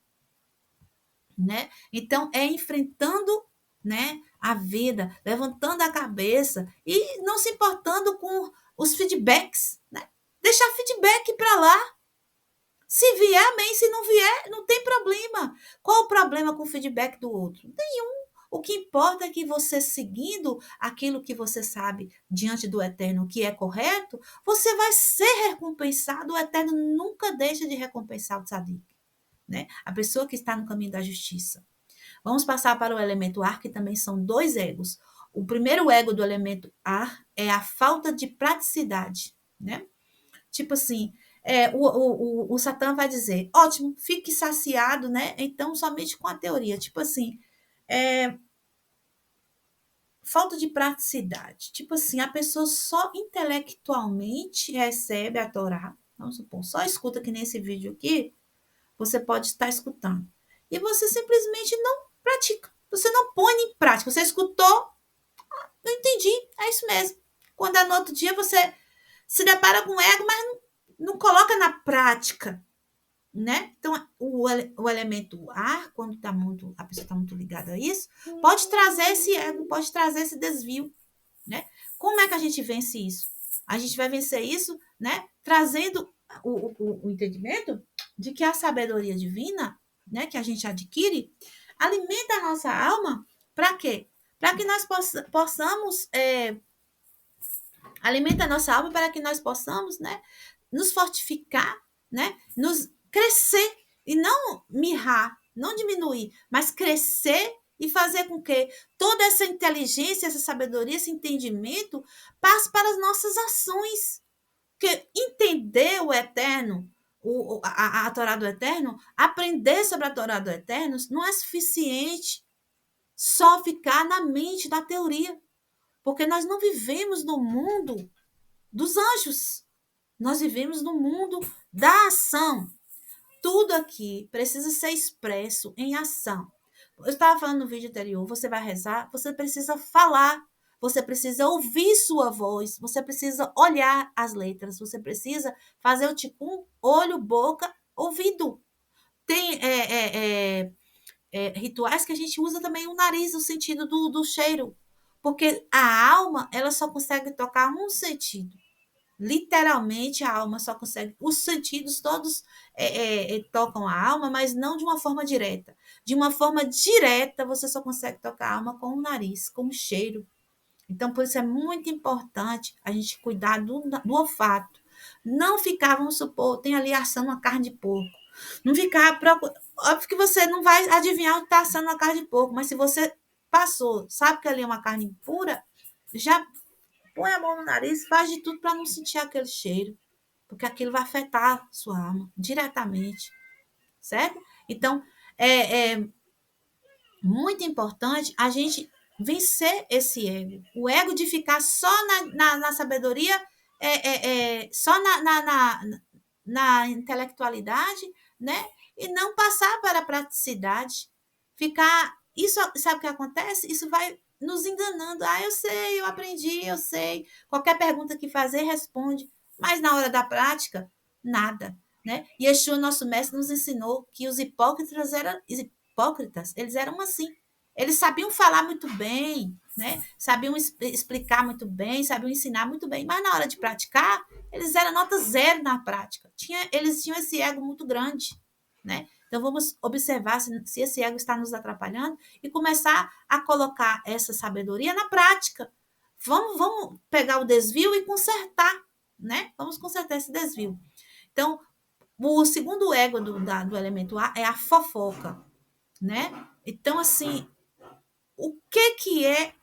Speaker 1: Né? Então, é enfrentando, né, a vida, levantando a cabeça e não se importando com os feedbacks, né? Deixar feedback para lá. Se vier, amém. Se não vier, não tem problema. Qual o problema com o feedback do outro? Nenhum. O que importa é que você, seguindo aquilo que você sabe diante do Eterno, que é correto, você vai ser recompensado. O Eterno nunca deixa de recompensar o tzadik, né? A pessoa que está no caminho da justiça. Vamos passar para o elemento ar, que também são dois egos. O primeiro ego do elemento ar é a falta de praticidade, né? Tipo assim, o Satã vai dizer, ótimo, fique saciado, né? Então, somente com a teoria. Tipo assim, falta de praticidade. Tipo assim, a pessoa só intelectualmente recebe a Torá, vamos supor, só escuta que nesse vídeo aqui, você pode estar escutando. E você simplesmente não pratica. Você não põe em prática. Você escutou, não entendi, é isso mesmo. Quando é no outro dia você se depara com o ego, mas não coloca na prática, né? Então, o elemento ar, quando a pessoa está muito ligada a isso, pode trazer esse ego, pode trazer esse desvio, né? Como é que a gente vence isso? A gente vai vencer isso, né? Trazendo o entendimento de que a sabedoria divina, né, que a gente adquire, alimenta a nossa alma para quê? Para que nós possamos alimenta a nossa alma para que nós possamos, né, nos fortificar, né, nos crescer e não mirrar, não diminuir, mas crescer e fazer com que toda essa inteligência, essa sabedoria, esse entendimento passe para as nossas ações. Porque entender o eterno, a Torá do Eterno, aprender sobre a Torá do Eterno, não é suficiente só ficar na mente da teoria. Porque nós não vivemos no mundo dos anjos. Nós vivemos no mundo da ação. Tudo aqui precisa ser expresso em ação. Eu estava falando no vídeo anterior, você vai rezar, você precisa falar, você precisa ouvir sua voz, você precisa olhar as letras, você precisa fazer o ticum, olho, boca, ouvido. Tem rituais que a gente usa também o nariz, o sentido do cheiro, porque a alma ela só consegue tocar um sentido. Literalmente a alma só consegue, os sentidos todos tocam a alma, mas não de uma forma direta. De uma forma direta, você só consegue tocar a alma com o nariz, com o cheiro. Então, por isso é muito importante a gente cuidar do olfato. Não ficar, vamos supor, tem ali assando uma carne de porco. Não ficar procurando. Óbvio que você não vai adivinhar o que está assando uma carne de porco, mas se você passou, sabe que ali é uma carne pura, já põe a mão no nariz, faz de tudo para não sentir aquele cheiro, porque aquilo vai afetar sua alma diretamente, certo? Então, é muito importante a gente vencer esse ego. O ego de ficar só na sabedoria, só na intelectualidade, né? E não passar para a praticidade. Ficar. Isso, sabe o que acontece? Isso vai nos enganando. Ah, eu sei, eu aprendi, eu sei. Qualquer pergunta que fazer, responde. Mas na hora da prática, nada. Né? E Yeshua, nosso mestre, nos ensinou que os hipócritas, eles eram assim. Eles sabiam falar muito bem, né? Sabiam explicar muito bem, sabiam ensinar muito bem, mas na hora de praticar, eles eram nota zero na prática. Eles tinham esse ego muito grande. né? Então, vamos observar se esse ego está nos atrapalhando e começar a colocar essa sabedoria na prática. Vamos pegar o desvio e consertar, né? Vamos consertar esse desvio. Então, o segundo ego do elemento ar é a fofoca, né? Então, assim, o que que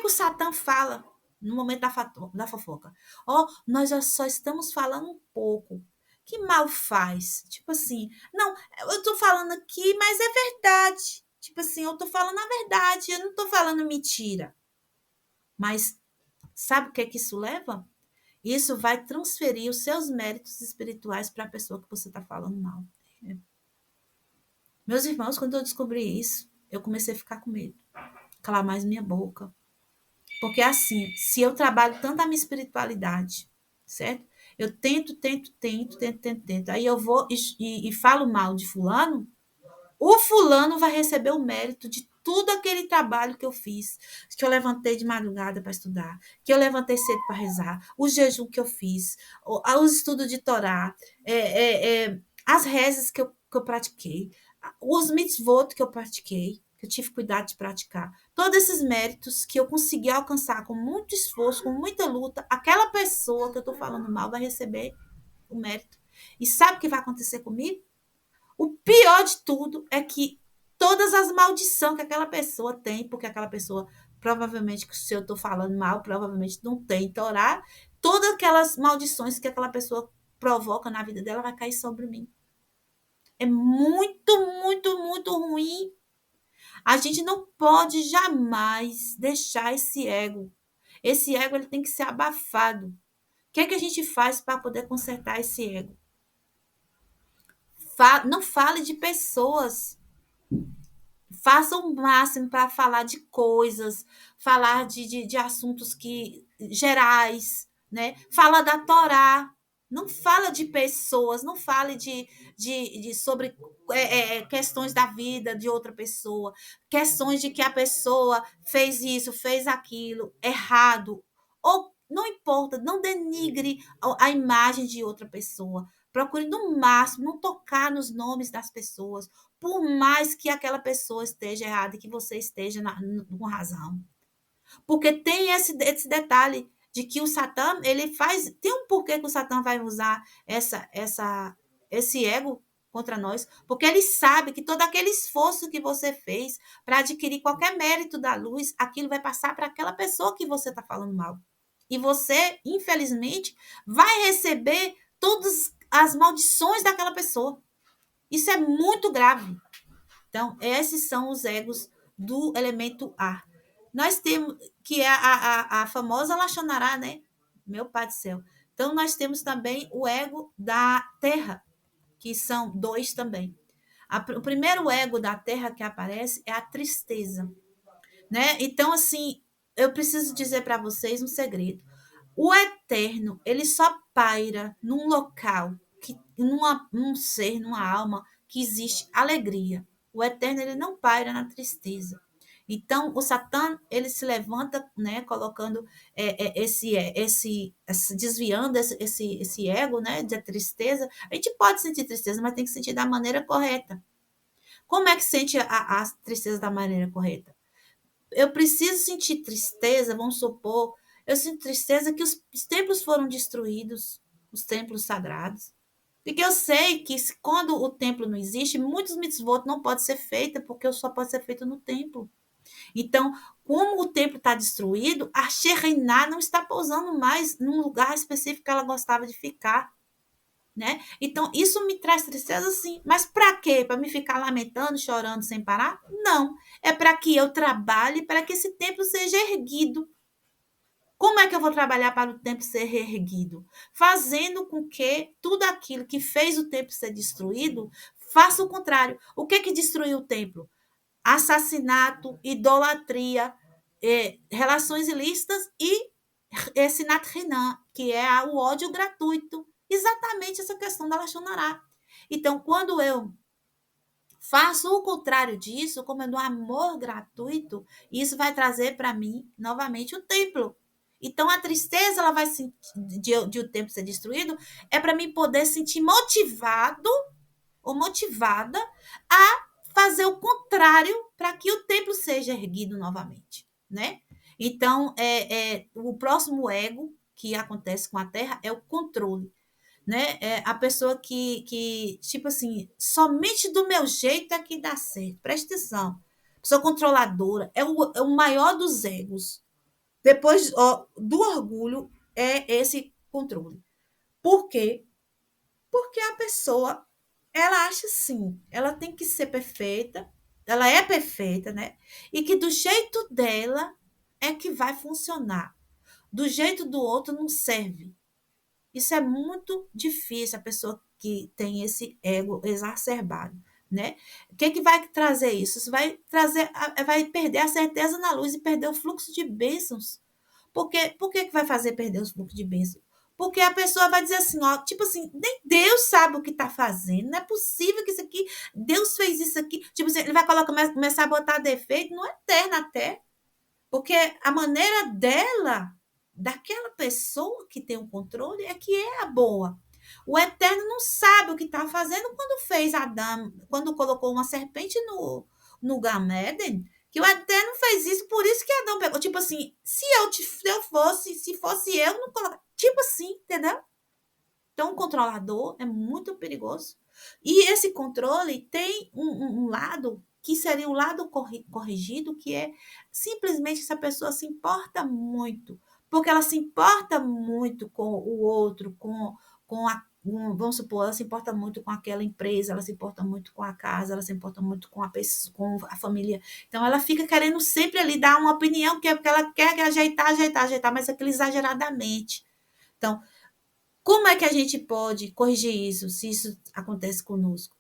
Speaker 1: o Satã fala no momento da fofoca? Ó, oh, nós só estamos falando um pouco. Que mal faz? Tipo assim, não, eu tô falando aqui, mas é verdade. Tipo assim, eu tô falando a verdade, eu não tô falando mentira. Mas sabe o que é que isso leva? Isso vai transferir os seus méritos espirituais para a pessoa que você está falando mal. Meus irmãos, quando eu descobri isso, eu comecei a ficar com medo, calar mais minha boca. Porque assim, se eu trabalho tanto a minha espiritualidade, certo? Eu tento. Aí eu vou e falo mal de fulano, o fulano vai receber o mérito de tudo aquele trabalho que eu fiz, que eu levantei de madrugada para estudar, que eu levantei cedo para rezar, o jejum que eu fiz, os estudos de Torá, as rezas que eu pratiquei, os mitzvot que eu pratiquei, que eu tive cuidado de praticar. Todos esses méritos que eu consegui alcançar com muito esforço, com muita luta, aquela pessoa que eu estou falando mal vai receber o mérito. E sabe o que vai acontecer comigo? O pior de tudo é que todas as maldições que aquela pessoa tem, porque aquela pessoa, provavelmente, se eu estou falando mal, provavelmente não tem Torá, todas aquelas maldições que aquela pessoa provoca na vida dela vai cair sobre mim. É muito, muito, muito ruim. A gente não pode jamais deixar esse ego. Esse ego ele tem que ser abafado. O que é que a gente faz para poder consertar esse ego? Não fale de pessoas. Faça o máximo para falar de coisas, falar de assuntos gerais, né? Fala da Torá, não fala de pessoas, não fale sobre questões da vida de outra pessoa, questões de que a pessoa fez isso, fez aquilo, errado, ou não importa, não denigre a imagem de outra pessoa. Procure no máximo não tocar nos nomes das pessoas, por mais que aquela pessoa esteja errada e que você esteja com razão. Porque tem esse detalhe de que o Satã, ele faz. Tem um porquê que o Satã vai usar esse ego contra nós, porque ele sabe que todo aquele esforço que você fez para adquirir qualquer mérito da luz, aquilo vai passar para aquela pessoa que você está falando mal. E você, infelizmente, vai receber todas as maldições daquela pessoa. Isso é muito grave. Então, esses são os egos do elemento ar. Nós temos, que é a famosa Lachonará, né? Meu pai do céu. Então, nós temos também o ego da terra, que são dois também. O primeiro ego da terra que aparece é a tristeza, né? Então, assim, eu preciso dizer para vocês um segredo. O eterno, ele só paira num local, num ser, numa alma, que existe alegria. O eterno, ele não paira na tristeza. Então, o Satã, ele se levanta, né, colocando desviando esse ego, né, de tristeza. A gente pode sentir tristeza, mas tem que sentir da maneira correta. Como é que sente a tristeza da maneira correta? Eu preciso sentir tristeza, vamos supor, eu sinto tristeza que os templos foram destruídos, os templos sagrados. Porque eu sei que quando o templo não existe, muitos mitzvot não podem ser feitos, porque só pode ser feito no templo. Então, como o templo está destruído, a Shekhinah não está pousando mais num lugar específico que ela gostava de ficar. Né? Então, isso me traz tristeza, sim. Mas para quê? Para me ficar lamentando, chorando sem parar? Não. É para que eu trabalhe para que esse templo seja erguido. Como é que eu vou trabalhar para o templo ser reerguido? Fazendo com que tudo aquilo que fez o templo ser destruído faça o contrário. O que destruiu o templo? Assassinato, idolatria, relações ilícitas e Sinat Renan, que é o ódio gratuito. Exatamente essa questão da Lachonará. Então, quando eu faço o contrário disso, como é do amor gratuito, isso vai trazer para mim novamente o templo. Então, a tristeza ela vai de o templo ser destruído é para mim poder sentir motivado ou motivada a fazer o contrário para que o templo seja erguido novamente, né? Então, o próximo ego que acontece com a Terra é o controle, né? É a pessoa tipo assim, somente do meu jeito é que dá certo. Presta atenção. Pessoa controladora é o maior dos egos. Depois, ó, do orgulho é esse controle. Por quê? Porque a pessoa, ela acha assim, ela tem que ser perfeita, ela é perfeita, né? E que do jeito dela é que vai funcionar. Do jeito do outro não serve. Isso é muito difícil, a pessoa que tem esse ego exacerbado, né? O que, que vai trazer isso? Isso vai trazer, vai perder a certeza na luz e perder o fluxo de bênçãos. Por que vai fazer perder os fluxos de bênçãos? Porque a pessoa vai dizer assim, ó, tipo assim, nem Deus sabe o que está fazendo, não é possível que isso aqui, Deus fez isso aqui. Tipo assim, ele vai começar a botar defeito no eterno até, porque a maneira dela, daquela pessoa que tem o controle, é que é a boa. O Eterno não sabe o que está fazendo quando fez Adão, quando colocou uma serpente no Gameden, que o Eterno fez isso, por isso que Adão pegou. Tipo assim, se fosse eu, não colocaria. Tipo assim, entendeu? Então, o controlador é muito perigoso. E esse controle tem um lado que seria o lado corrigido, que é simplesmente essa pessoa se importa muito, porque ela se importa muito com o outro, vamos supor, ela se importa muito com aquela empresa, ela se importa muito com a casa, ela se importa muito com a pessoa, com a família. Então, ela fica querendo sempre ali dar uma opinião, que é porque ela quer ajeitar, mas aquilo exageradamente. Então, como é que a gente pode corrigir isso, se isso acontece conosco?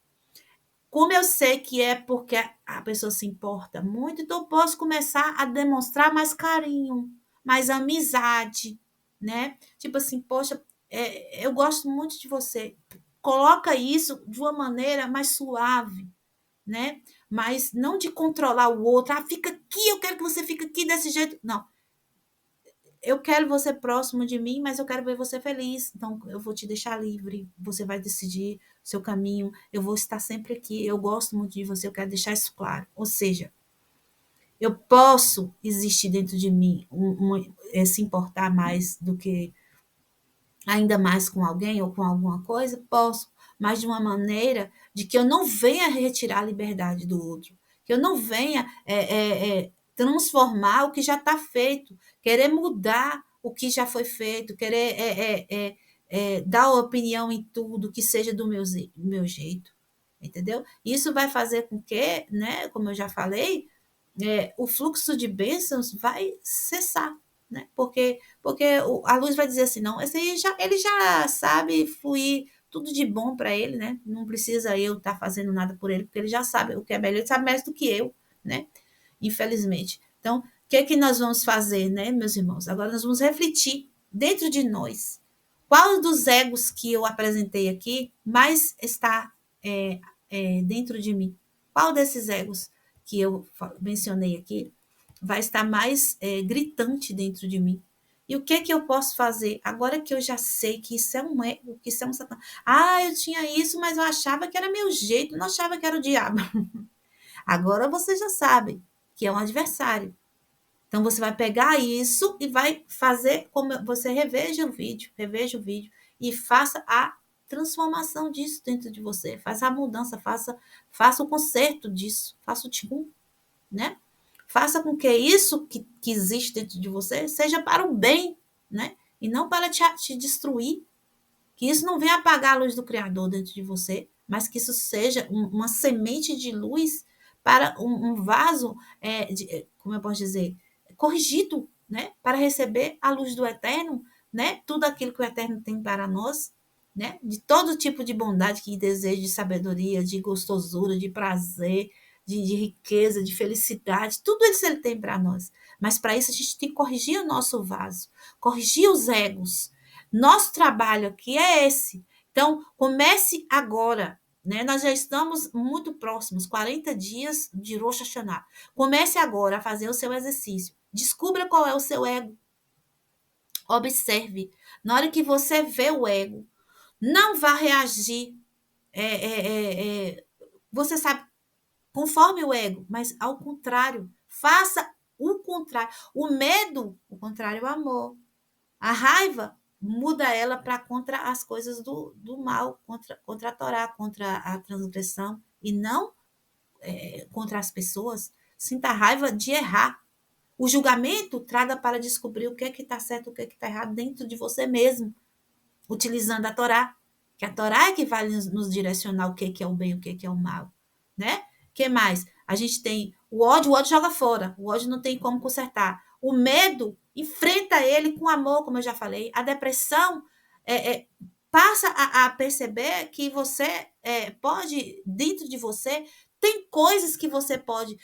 Speaker 1: Como eu sei que é porque a pessoa se importa muito, então eu posso começar a demonstrar mais carinho, mais amizade, né? Tipo assim, poxa, eu gosto muito de você. Coloca isso de uma maneira mais suave, né? Mas não de controlar o outro. Ah, fica aqui, eu quero que você fique aqui desse jeito. Não, eu quero você próximo de mim, mas eu quero ver você feliz. Então, eu vou te deixar livre. Você vai decidir seu caminho. Eu vou estar sempre aqui. Eu gosto muito de você. Eu quero deixar isso claro. Ou seja, eu posso existir dentro de mim, se importar mais do que ainda mais com alguém ou com alguma coisa, posso, mas de uma maneira de que eu não venha retirar a liberdade do outro, que eu não venha transformar o que já está feito, querer mudar o que já foi feito, querer dar opinião em tudo que seja do meu jeito, entendeu? Isso vai fazer com que, né, como eu já falei, o fluxo de bênçãos vai cessar, né? Porque a luz vai dizer assim, não, esse aí ele já sabe fluir tudo de bom para ele, né? Não precisa eu estar fazendo nada por ele, porque ele já sabe o que é melhor, ele sabe mais do que eu, né? Infelizmente. Então, o que é que nós vamos fazer, né, meus irmãos? Agora nós vamos refletir dentro de nós. Qual dos egos que eu apresentei aqui mais está é, dentro de mim? Qual desses egos que eu mencionei aqui vai estar mais gritante dentro de mim? E o que é que eu posso fazer agora que eu já sei que isso é um ego, que isso é um satã? Ah, eu tinha isso, mas eu achava que era meu jeito, não achava que era o diabo. Agora você já sabe que é um adversário. Então você vai pegar isso e vai fazer como você reveja o vídeo e faça a transformação disso dentro de você, faça a mudança, faça o conserto disso, faça o tchum, né? Faça com que isso que existe dentro de você seja para o bem, né? E não para te destruir. Que isso não venha apagar a luz do Criador dentro de você, mas que isso seja uma semente de luz para um vaso, como eu posso dizer, corrigido, né? Para receber a luz do Eterno, né? Tudo aquilo que o Eterno tem para nós, né? De todo tipo de bondade que deseja, de sabedoria, de gostosura, de prazer, de riqueza, de felicidade, tudo isso ele tem para nós. Mas para isso a gente tem que corrigir o nosso vaso, corrigir os egos. Nosso trabalho aqui é esse. Então, comece agora, né? Nós já estamos muito próximos, 40 dias de Rosh Hashanah. Comece agora a fazer o seu exercício. Descubra qual é o seu ego. Observe. Na hora que você vê o ego, não vá reagir, você sabe, conforme o ego, mas ao contrário, faça o contrário. O medo, o contrário, é o amor. A raiva muda ela para contra as coisas do mal, contra a Torá, contra a transgressão, e não contra as pessoas. Sinta raiva de errar. O julgamento traga para descobrir o que é que está certo, o que é que está errado dentro de você mesmo, utilizando a Torá. Que a Torá é que vai nos direcionar o que é o bem, o que é o mal. Né? O que mais? A gente tem o ódio joga fora. O ódio não tem como consertar. O medo, enfrenta ele com amor, como eu já falei. A depressão passa a perceber que você pode, dentro de você, tem coisas que você pode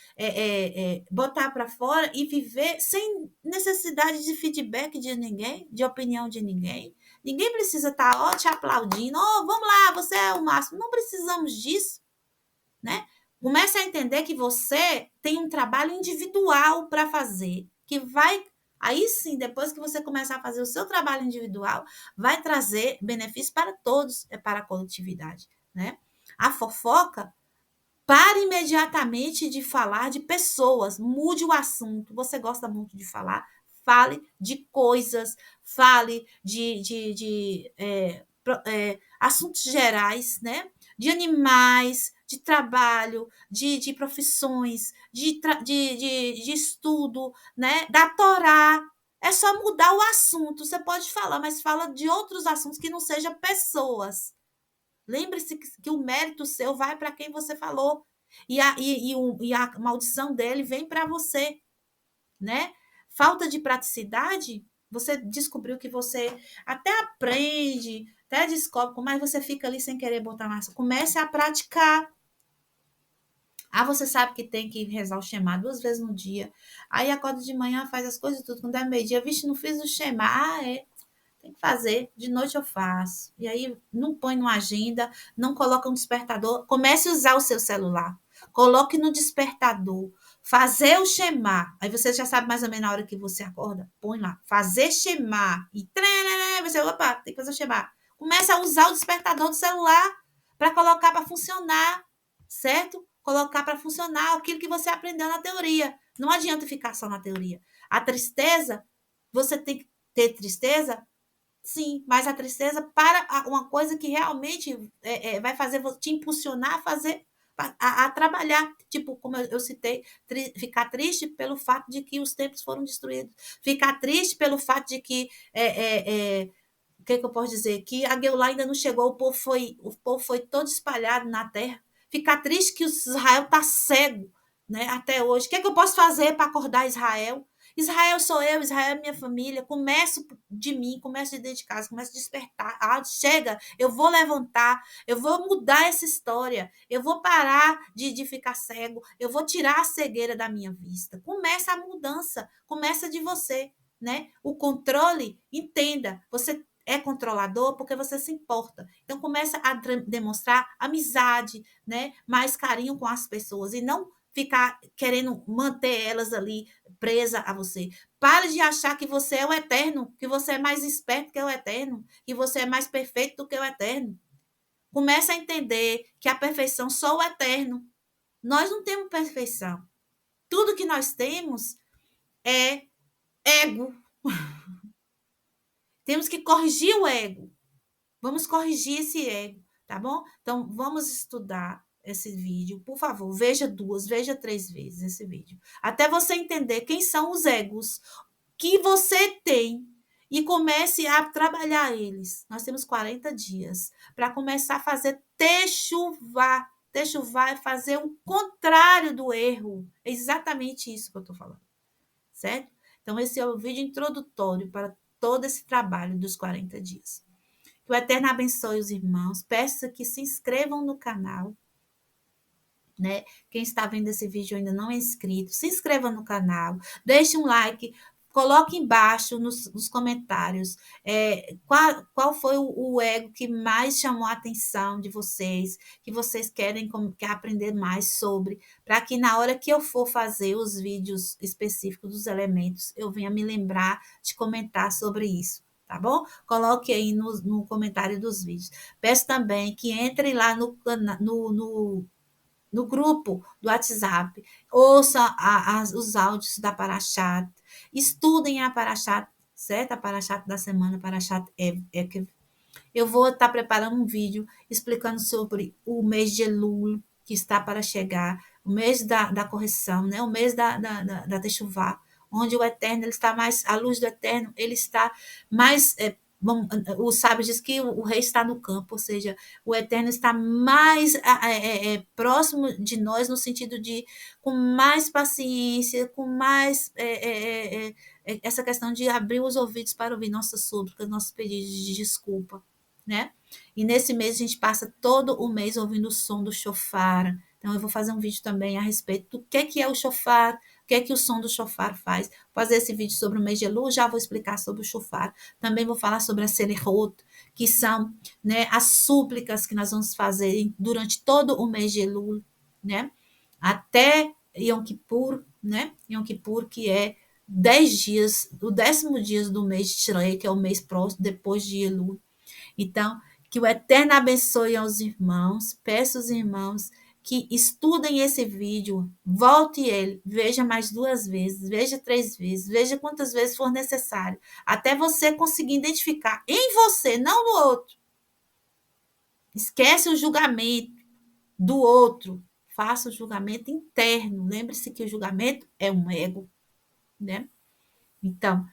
Speaker 1: botar para fora e viver sem necessidade de feedback de ninguém, de opinião de ninguém. Ninguém precisa estar te aplaudindo. Oh, vamos lá, você é o máximo. Não precisamos disso, né? Comece a entender que você tem um trabalho individual para fazer, que vai. Aí sim, depois que você começar a fazer o seu trabalho individual, vai trazer benefícios para todos, para a coletividade, né? A fofoca, pare imediatamente de falar de pessoas, mude o assunto. Você gosta muito de falar? Fale de coisas, fale de assuntos gerais, né? De animais, de trabalho, de profissões, de estudo, né? Da Torá. É só mudar o assunto. Você pode falar, mas fala de outros assuntos que não sejam pessoas. Lembre-se que o mérito seu vai para quem você falou. E a maldição dele vem para você, né? Falta de praticidade, você descobriu que você até aprende, até descobre, mas você fica ali sem querer botar massa. Comece a praticar. Ah, você sabe que tem que rezar o Shema 2 vezes no dia. Aí acorda de manhã, faz as coisas tudo. Quando é meio-dia, vixe, não fiz o Shema. Ah, é. Tem que fazer, de noite eu faço. E aí não põe numa agenda, não coloca um despertador. Comece a usar o seu celular. Coloque no despertador. Fazer o Shema. Aí você já sabe mais ou menos na hora que você acorda. Põe lá. Fazer Shema. E você, opa, tem que fazer o Shema. Comece a usar o despertador do celular para colocar para funcionar. Certo? Colocar para funcionar aquilo que você aprendeu na teoria. Não adianta ficar só na teoria. A tristeza, você tem que ter tristeza. Sim, mas a tristeza para uma coisa que realmente vai fazer te impulsionar a fazer, a trabalhar. Tipo, como eu citei, ficar triste pelo fato de que os templos foram destruídos. Ficar triste pelo fato de que o que eu posso dizer? Que a Geulah ainda não chegou, o povo foi todo espalhado na terra. Ficar triste que Israel está cego, né, até hoje. O que eu posso fazer para acordar Israel? Israel sou eu, Israel é minha família. Começo de mim, começo de dentro de casa, começo a despertar. Ah, chega, eu vou levantar, eu vou mudar essa história, eu vou parar de ficar cego, eu vou tirar a cegueira da minha vista. Começa a mudança, começa de você, né? O controle, entenda, você é controlador porque você se importa. Então começa a demonstrar amizade, né? Mais carinho com as pessoas e não ficar querendo manter elas ali presa a você. Pare de achar que você é o eterno, que você é mais esperto que o eterno, que você é mais perfeito do que o eterno. Comece a entender que a perfeição só o eterno. Nós não temos perfeição. Tudo que nós temos é ego. Temos que corrigir o ego. Vamos corrigir esse ego, tá bom? Então, vamos estudar esse vídeo. Por favor, veja 2, veja 3 vezes esse vídeo. Até você entender quem são os egos que você tem e comece a trabalhar eles. Nós temos 40 dias para começar a fazer techuvá. Techuvá é fazer o contrário do erro. É exatamente isso que eu estou falando, certo? Então, esse é o vídeo introdutório para todo esse trabalho dos 40 dias. Que o Eterno abençoe os irmãos. Peço que se inscrevam no canal, né? Quem está vendo esse vídeo ainda não é inscrito, se inscreva no canal, deixe um like, coloque embaixo nos comentários qual foi o ego que mais chamou a atenção de vocês, que vocês querem aprender mais sobre, para que na hora que eu for fazer os vídeos específicos dos elementos, eu venha me lembrar de comentar sobre isso. Tá tá bom? Coloque aí no comentário dos vídeos. Peço também que entre lá no grupo do WhatsApp, ouça os áudios da Parashat, estudem a Parashat, certo? A Parashat da semana, Parashat eu vou estar preparando um vídeo explicando sobre o mês de Elul, que está para chegar, o mês da correção, né? O mês da Teshuvá, onde o Eterno ele está mais, a luz do Eterno, ele está mais. O sábio diz que o rei está no campo, ou seja, o Eterno está mais próximo de nós, no sentido de com mais paciência, com mais essa questão de abrir os ouvidos para ouvir nossas súplicas, nossos pedidos de desculpa, né? E nesse mês a gente passa todo o mês ouvindo o som do chofar. Então eu vou fazer um vídeo também a respeito do que é o chofar, o que é que o som do chofar faz. Vou fazer esse vídeo sobre o mês de Elul, já vou explicar sobre o chofar. Também vou falar sobre a Selechot, que são, né, as súplicas que nós vamos fazer durante todo o mês de Elul, né? Até Yom Kippur, né? Yom Kippur, que é 10 dias, o 10º dia do mês de Tishrei, que é o mês próximo, depois de Elul. Então, que o Eterno abençoe aos irmãos, peço aos irmãos que estudem esse vídeo, volte ele, veja mais 2 vezes, veja 3 vezes, veja quantas vezes for necessário, até você conseguir identificar em você, não no outro. Esquece o julgamento do outro, faça o julgamento interno. Lembre-se que o julgamento é um ego, né? Então,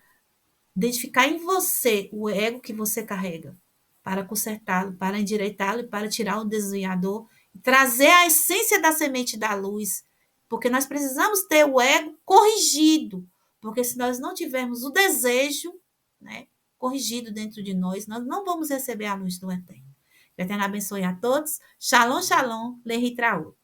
Speaker 1: identificar em você o ego que você carrega, para consertá-lo, para endireitá-lo e para tirar o desviador, e trazer a essência da semente da luz, porque nós precisamos ter o ego corrigido, porque se nós não tivermos o desejo, né, corrigido dentro de nós, nós não vamos receber a luz do Eterno. O Eterno abençoe a todos. Shalom, shalom, lehitraot.